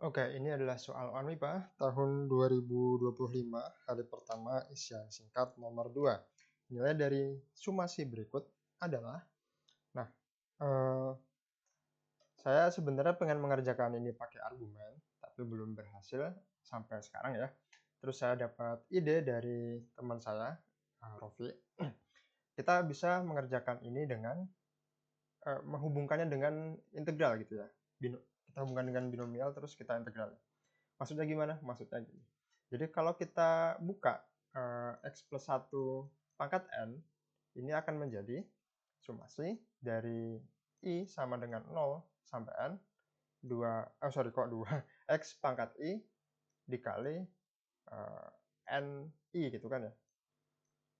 Oke, ini adalah soal ONMIPA tahun 2025, hari pertama isian singkat nomor 2. Nilai dari sumasi berikut adalah, nah, eh, saya sebenarnya pengen mengerjakan ini pakai argumen, tapi belum berhasil sampai sekarang ya. Terus saya dapat ide dari teman saya, Rofi. Kita bisa mengerjakan ini dengan menghubungkannya dengan integral gitu ya. Kita hubungkan dengan binomial terus kita integral. Maksudnya gimana? Maksudnya gini. Jadi kalau kita buka x plus 1 pangkat n, ini akan menjadi sumasi dari i sama dengan 0 sampai n, 2 x pangkat i dikali n i gitu kan ya.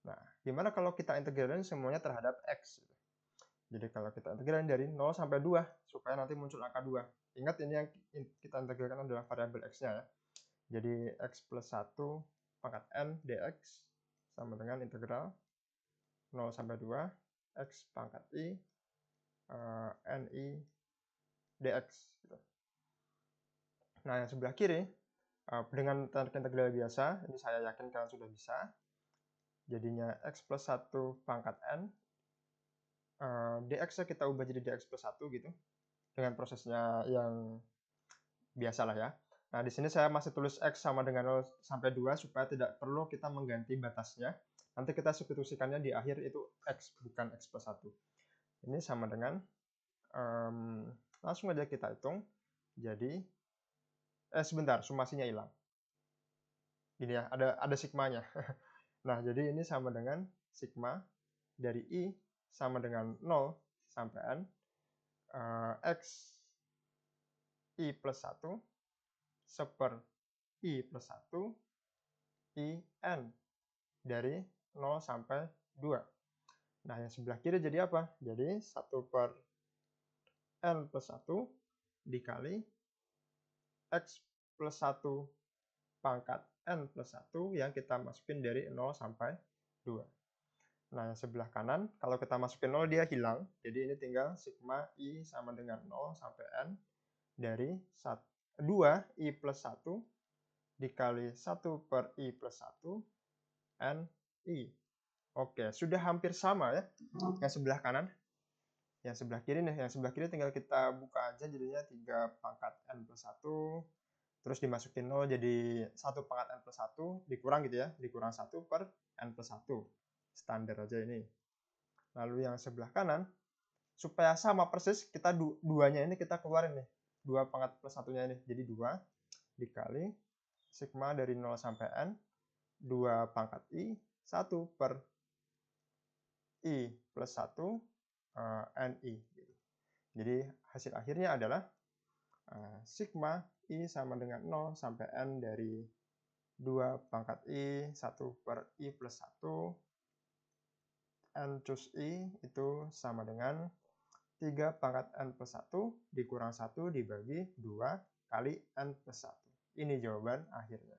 Nah, gimana kalau kita integralin semuanya terhadap x? Jadi kalau kita integralin dari 0 sampai 2, supaya nanti muncul angka 2. Ingat ini yang kita integralkan adalah variabel x-nya ya. Jadi x plus 1 pangkat n dx sama dengan integral 0 sampai 2 x pangkat i ni dx. Gitu. Nah, yang sebelah kiri, dengan teknik integral biasa, ini saya yakin kalian sudah bisa. Jadinya x plus 1 pangkat n, dx-nya kita ubah jadi dx plus 1 gitu, dengan prosesnya yang biasa lah ya. Nah, di sini saya masih tulis x sama dengan 0 sampai 2 supaya tidak perlu kita mengganti batasnya. Nanti kita substitusikannya di akhir itu x, bukan x plus 1. Ini sama dengan, langsung aja kita hitung. Jadi, sebentar, sumasinya hilang. Gini ya, ada sigmanya. Nah, jadi ini sama dengan sigma dari i sama dengan 0 sampai n, x i plus 1 seper i plus 1 i n dari 0 sampai 2. Nah, yang sebelah kiri jadi apa? Jadi 1 per n plus 1 dikali x plus 1 pangkat n plus 1 yang kita masukin dari 0 sampai 2. Nah, yang sebelah kanan, kalau kita masukin 0 dia hilang. Jadi ini tinggal sigma i sama dengan 0 sampai n dari 2 i plus 1 dikali 1 per i plus 1 n i. Oke, sudah hampir sama ya. Yang sebelah kanan. Yang sebelah kiri nih, yang sebelah kiri tinggal kita buka aja jadinya 3 pangkat n plus 1. Terus dimasukin 0 jadi 1 pangkat n plus 1 dikurang gitu ya. Dikurang 1 per n plus 1. Standar aja ini. Lalu yang sebelah kanan, supaya sama persis, kita duanya ini kita keluarin nih. 2 pangkat plus 1-nya ini. Jadi 2 dikali sigma dari 0 sampai n, 2 pangkat i, 1 per i plus 1 ni. Jadi hasil akhirnya adalah sigma i sama dengan 0 sampai n dari 2 pangkat i, 1 per i plus 1, n cus i itu sama dengan 3 pangkat n plus 1 dikurang 1 dibagi 2 kali n plus 1. Ini jawaban akhirnya.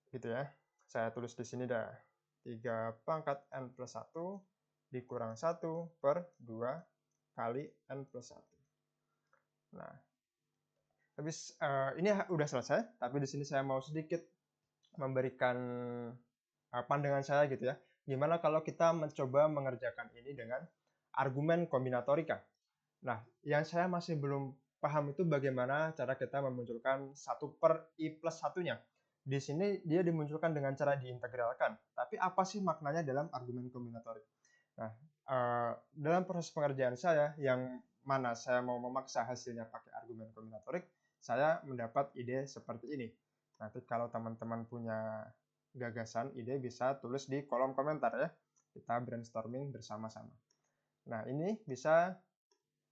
Gitu ya. Saya tulis di sini dah. 3 pangkat n plus 1 dikurang 1 per 2 kali n plus 1. Nah, habis ini udah selesai, tapi di sini saya mau sedikit memberikan pandangan saya gitu ya. Gimana kalau kita mencoba mengerjakan ini dengan argumen kombinatorika. Nah, yang saya masih belum paham itu bagaimana cara kita memunculkan 1 per i plus 1-nya. Di sini dia dimunculkan dengan cara diintegralkan. Tapi apa sih maknanya dalam argumen kombinatorik? Nah, dalam proses pengerjaan saya, yang mana saya mau memaksa hasilnya pakai argumen kombinatorik, saya mendapat ide seperti ini. Nanti kalau teman-teman punya gagasan, ide bisa tulis di kolom komentar ya. Kita brainstorming bersama-sama. Nah, ini bisa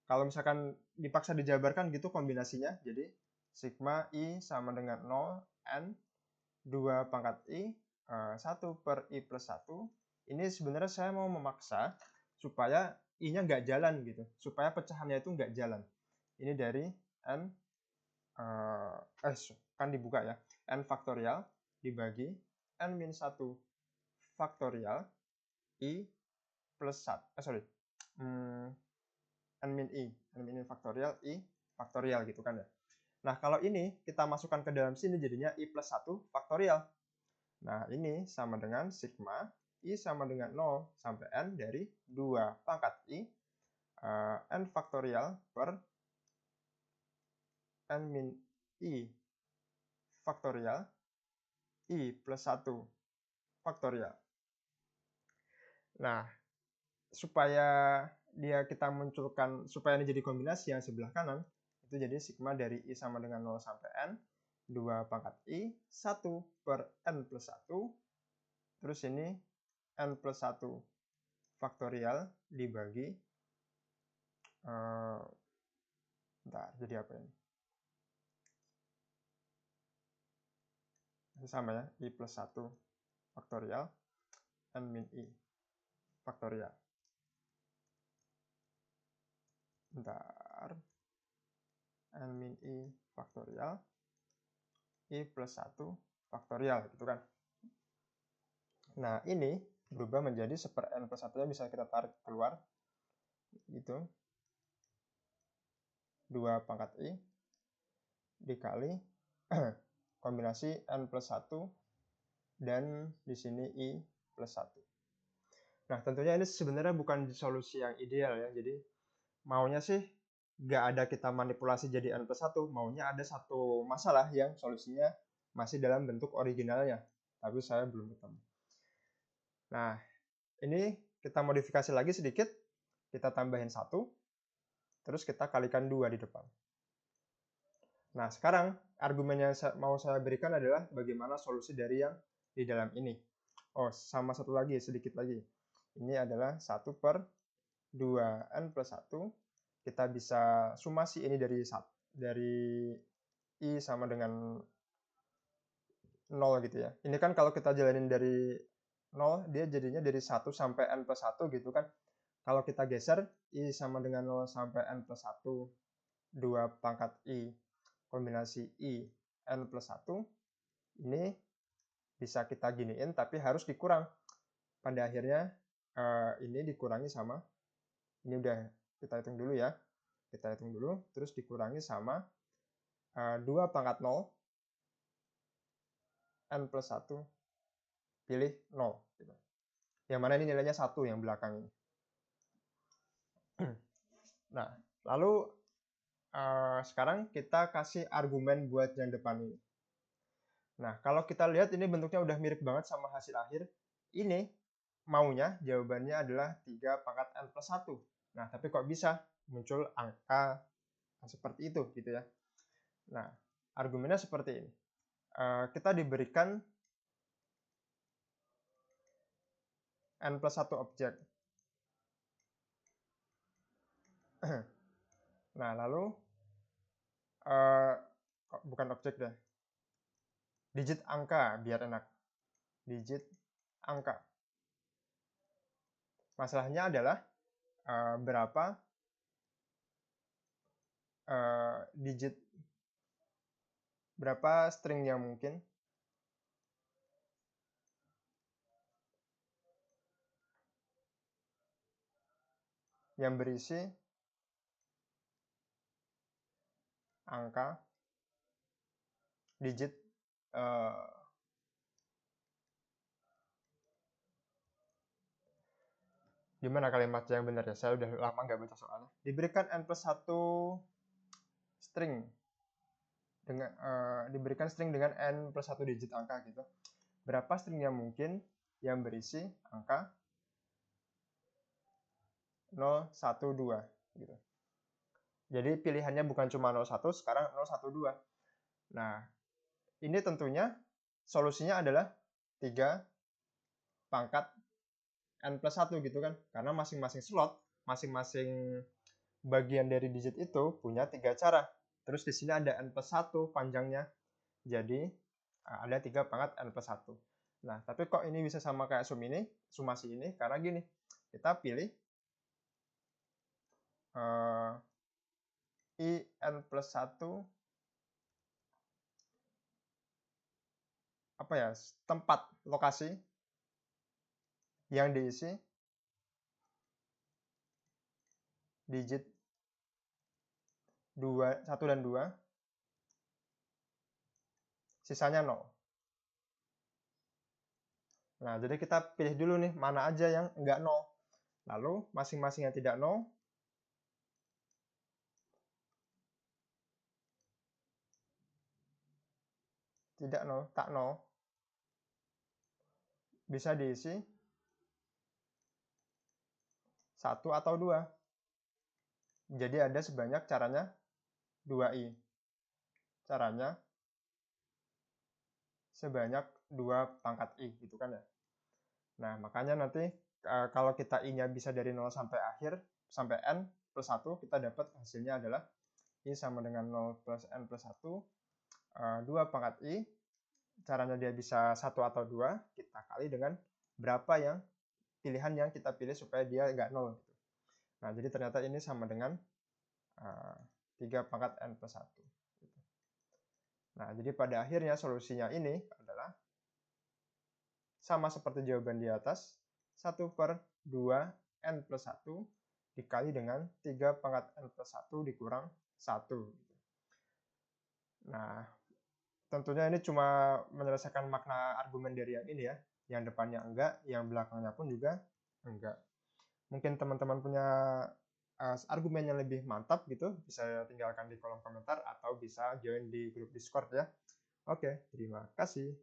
kalau misalkan dipaksa dijabarkan gitu kombinasinya. Jadi sigma i sama dengan 0 n 2 pangkat i 1 per i plus 1. Ini sebenarnya saya mau memaksa supaya i-nya nggak jalan gitu. Supaya pecahannya itu nggak jalan. Ini dari n kan dibuka ya. N faktorial dibagi n min 1 faktorial i plus 1. N min i faktorial i faktorial gitu kan ya. Nah, kalau ini kita masukkan ke dalam sini jadinya I plus 1 faktorial. Nah, ini sama dengan sigma I sama dengan 0 sampai N dari 2 pangkat I N faktorial per N min I faktorial I plus 1 faktorial. Nah, supaya kita munculkan, supaya ini jadi kombinasi yang sebelah kanan, itu jadi sigma dari I sama dengan 0 sampai N, 2 pangkat I, 1 per N plus 1, terus ini N plus 1 faktorial dibagi, bentar, jadi apa ini? Ini sama ya, I plus 1 faktorial, N min I faktorial. Bentar, N min I faktorial, I plus 1 faktorial, gitu kan. Nah, ini berubah menjadi 1/n plus 1-nya bisa kita tarik keluar, gitu. 2 pangkat I dikali kombinasi N plus 1 dan di sini I plus 1. Nah, tentunya ini sebenarnya bukan solusi yang ideal ya. Jadi, maunya sih nggak ada kita manipulasi jadi N plus 1. Maunya ada satu masalah yang solusinya masih dalam bentuk originalnya. Tapi saya belum ketemu. Nah, ini kita modifikasi lagi sedikit. Kita tambahin 1. Terus kita kalikan 2 di depan. Nah, sekarang argumen yang mau saya berikan adalah bagaimana solusi dari yang di dalam ini. Oh, sama satu lagi, sedikit lagi. Ini adalah 1 per 2N plus 1. Kita bisa sumasi ini dari I sama dengan 0 gitu ya. Ini kan kalau kita jalanin dari 0, dia jadinya dari 1 sampai N plus 1 gitu kan. Kalau kita geser, I sama dengan 0 sampai N plus 1, 2 pangkat I, kombinasi I, N plus 1, ini bisa kita giniin, tapi harus dikurang. Pada akhirnya, ini dikurangi sama, ini udah kita hitung dulu ya. Kita hitung dulu, terus dikurangi sama 2 pangkat 0, N plus 1, pilih 0. Gitu. Yang mana ini nilainya 1 yang belakang ini. Nah, lalu sekarang kita kasih argumen buat yang depan ini. Nah, kalau kita lihat ini bentuknya udah mirip banget sama hasil akhir. Ini maunya jawabannya adalah 3 pangkat N plus 1. Nah, tapi kok bisa muncul angka seperti itu gitu ya. Nah, argumennya seperti ini. Kita diberikan N plus 1 objek. Nah, lalu bukan objek deh. Digit angka biar enak. Digit angka. Masalahnya adalah berapa digit, berapa string yang mungkin yang berisi angka digit gimana kalimat yang benar ya? Saya udah lama nggak baca soalnya. Diberikan N plus 1 string dengan diberikan string dengan N plus 1 digit angka gitu. Berapa string yang mungkin yang berisi angka 0, 1, 2 gitu. Jadi pilihannya bukan cuma 0, 1, sekarang 0, 1, 2. Nah, ini tentunya solusinya adalah 3 pangkat N plus 1 gitu kan. Karena masing-masing slot, masing-masing bagian dari digit itu punya 3 cara. Terus di sini ada N plus 1 panjangnya. Jadi ada 3 pangkat N plus 1. Nah, tapi kok ini bisa sama kayak sumasi ini? Karena gini, kita pilih I N plus 1 apa ya, tempat lokasi yang diisi digit 1 dan 2 sisanya 0. Nah, jadi kita pilih dulu nih, mana aja yang enggak 0. Lalu, masing-masing yang tidak 0, tidak 0, tak 0, bisa diisi 1 atau 2. Jadi ada sebanyak caranya 2i. Caranya sebanyak 2 pangkat i, gitu kan ya. Nah, makanya nanti kalau kita i-nya bisa dari 0 sampai akhir, sampai n plus 1, kita dapat hasilnya adalah i sama dengan 0 plus n plus 1, 2 pangkat i. Caranya dia bisa 1 atau 2, kita kali dengan berapa yang pilihan yang kita pilih supaya dia nggak 0. Nah, jadi ternyata ini sama dengan 3 pangkat n plus 1. Nah, jadi pada akhirnya solusinya ini adalah sama seperti jawaban di atas, 1/2 n plus 1 dikali dengan 3 pangkat n plus 1 dikurang 1. Nah, tentunya ini cuma menyelesaikan makna argumen dari yang ini ya. Yang depannya enggak, yang belakangnya pun juga enggak. Mungkin teman-teman punya argumen yang lebih mantap gitu, bisa tinggalkan di kolom komentar atau bisa join di grup Discord ya. Oke, terima kasih.